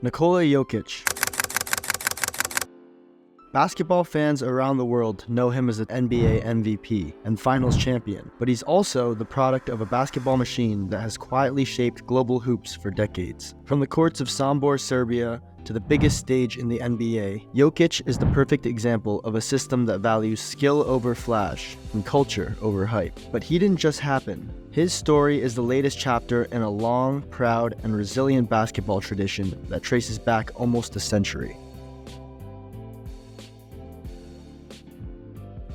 Nikola Jokić. Basketball fans around the world know him as an NBA MVP and finals champion, but he's also the product of a basketball machine that has quietly shaped global hoops for decades. From the courts of Sombor, Serbia, to the biggest stage in the NBA, Jokić is the perfect example of a system that values skill over flash and culture over hype. But he didn't just happen. His story is the latest chapter in a long, proud, and resilient basketball tradition that traces back almost a century.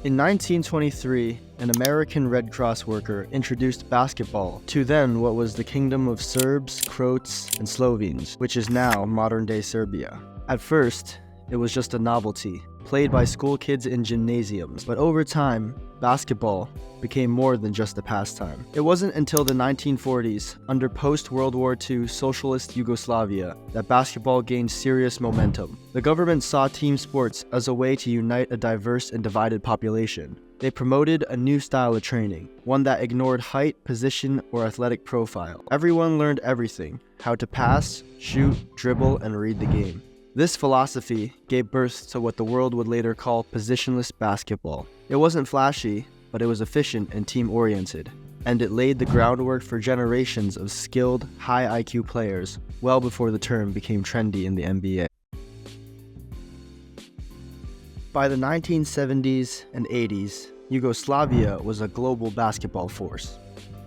In 1923, an American Red Cross worker introduced basketball to then what was the kingdom of Serbs, Croats, and Slovenes, which is now modern-day Serbia. At first, it was just a novelty, played by school kids in gymnasiums, but over time, basketball became more than just a pastime. It wasn't until the 1940s, under post-World War II socialist Yugoslavia, that basketball gained serious momentum. The government saw team sports as a way to unite a diverse and divided population. They promoted a new style of training, one that ignored height, position, or athletic profile. Everyone learned everything: how to pass, shoot, dribble, and read the game. This philosophy gave birth to what the world would later call positionless basketball. It wasn't flashy, but it was efficient and team-oriented, and it laid the groundwork for generations of skilled, high IQ players well before the term became trendy in the NBA. By the 1970s and 80s, Yugoslavia was a global basketball force.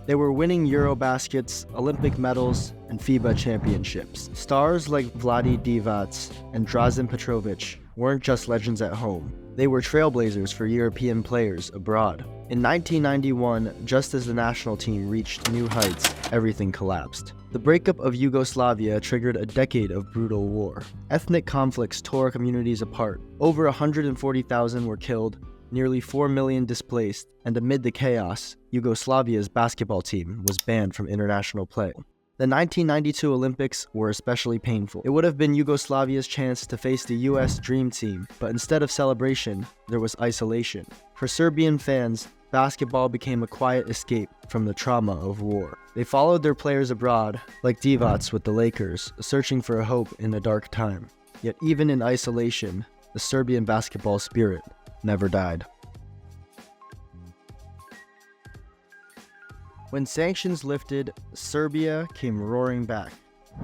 They were winning Eurobaskets, Olympic medals, and FIBA championships. Stars like Vlade Divac and Drazen Petrovic weren't just legends at home. They were trailblazers for European players abroad. In 1991, just as the national team reached new heights, everything collapsed. The breakup of Yugoslavia triggered a decade of brutal war. Ethnic conflicts tore communities apart. Over 140,000 were killed, nearly 4 million displaced, and amid the chaos, Yugoslavia's basketball team was banned from international play. The 1992 Olympics were especially painful. It would have been Yugoslavia's chance to face the US Dream Team, but instead of celebration, there was isolation. For Serbian fans, basketball became a quiet escape from the trauma of war. They followed their players abroad, like Divac with the Lakers, searching for a hope in a dark time. Yet even in isolation, the Serbian basketball spirit never died. When sanctions lifted, Serbia came roaring back.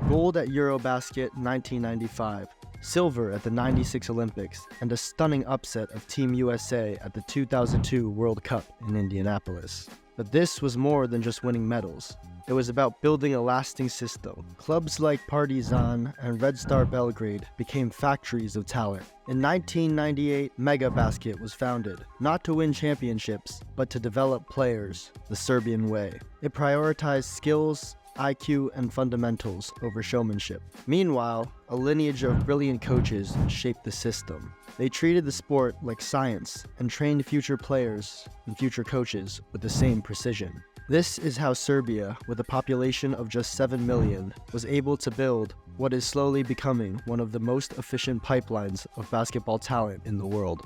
Gold at Eurobasket 1995, silver at the 96 Olympics, and a stunning upset of Team USA at the 2002 World Cup in Indianapolis. But this was more than just winning medals. It was about building a lasting system. Clubs like Partizan and Red Star Belgrade became factories of talent. In 1998, Mega Basket was founded, not to win championships, but to develop players the Serbian way. It prioritized skills, IQ, and fundamentals over showmanship. Meanwhile, a lineage of brilliant coaches shaped the system. They treated the sport like science and trained future players and future coaches with the same precision. This is how Serbia, with a population of just 7 million, was able to build what is slowly becoming one of the most efficient pipelines of basketball talent in the world.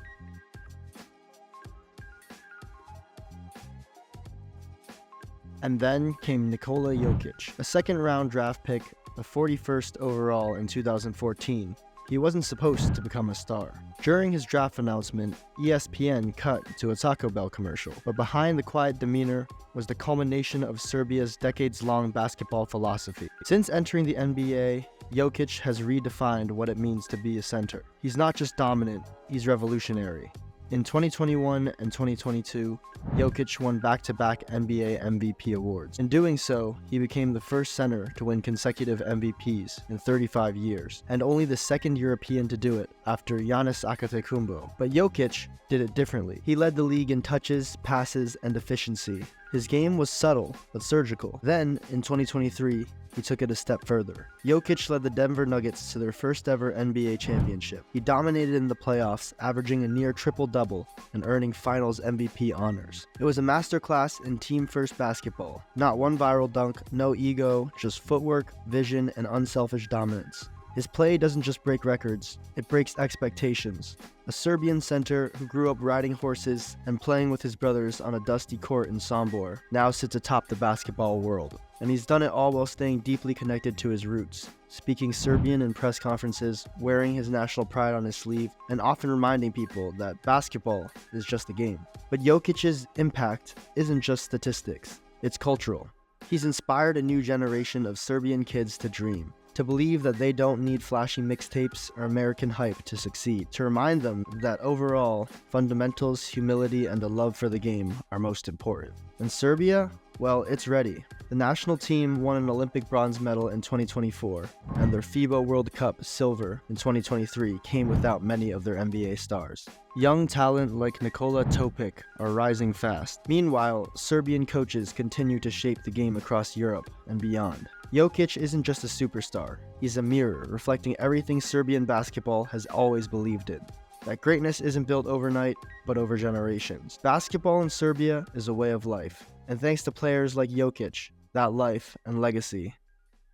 And then came Nikola Jokić, a second-round draft pick, the 41st overall in 2014. He wasn't supposed to become a star. During his draft announcement, ESPN cut to a Taco Bell commercial, but behind the quiet demeanor was the culmination of Serbia's decades-long basketball philosophy. Since entering the NBA, Jokić has redefined what it means to be a center. He's not just dominant, he's revolutionary. In 2021 and 2022, Jokić won back-to-back NBA MVP awards. In doing so, he became the first center to win consecutive MVPs in 35 years, and only the second European to do it after Giannis Antetokounmpo. But Jokić did it differently. He led the league in touches, passes, and efficiency. His game was subtle, but surgical. Then, in 2023, he took it a step further. Jokić led the Denver Nuggets to their first ever NBA championship. He dominated in the playoffs, averaging a near triple-double and earning finals MVP honors. It was a masterclass in team-first basketball. Not one viral dunk, no ego, just footwork, vision, and unselfish dominance. His play doesn't just break records, it breaks expectations. A Serbian center who grew up riding horses and playing with his brothers on a dusty court in Sombor now sits atop the basketball world. And he's done it all while staying deeply connected to his roots, speaking Serbian in press conferences, wearing his national pride on his sleeve, and often reminding people that basketball is just a game. But Jokic's impact isn't just statistics, it's cultural. He's inspired a new generation of Serbian kids to dream, to believe that they don't need flashy mixtapes or American hype to succeed, to remind them that overall, fundamentals, humility, and a love for the game are most important. And Serbia? Well, it's ready. The national team won an Olympic bronze medal in 2024, and their FIBA World Cup silver in 2023 came without many of their NBA stars. Young talent like Nikola Jokić are rising fast. Meanwhile, Serbian coaches continue to shape the game across Europe and beyond. Jokić isn't just a superstar, he's a mirror reflecting everything Serbian basketball has always believed in. That greatness isn't built overnight, but over generations. Basketball in Serbia is a way of life, and thanks to players like Jokić, that life and legacy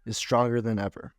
is stronger than ever.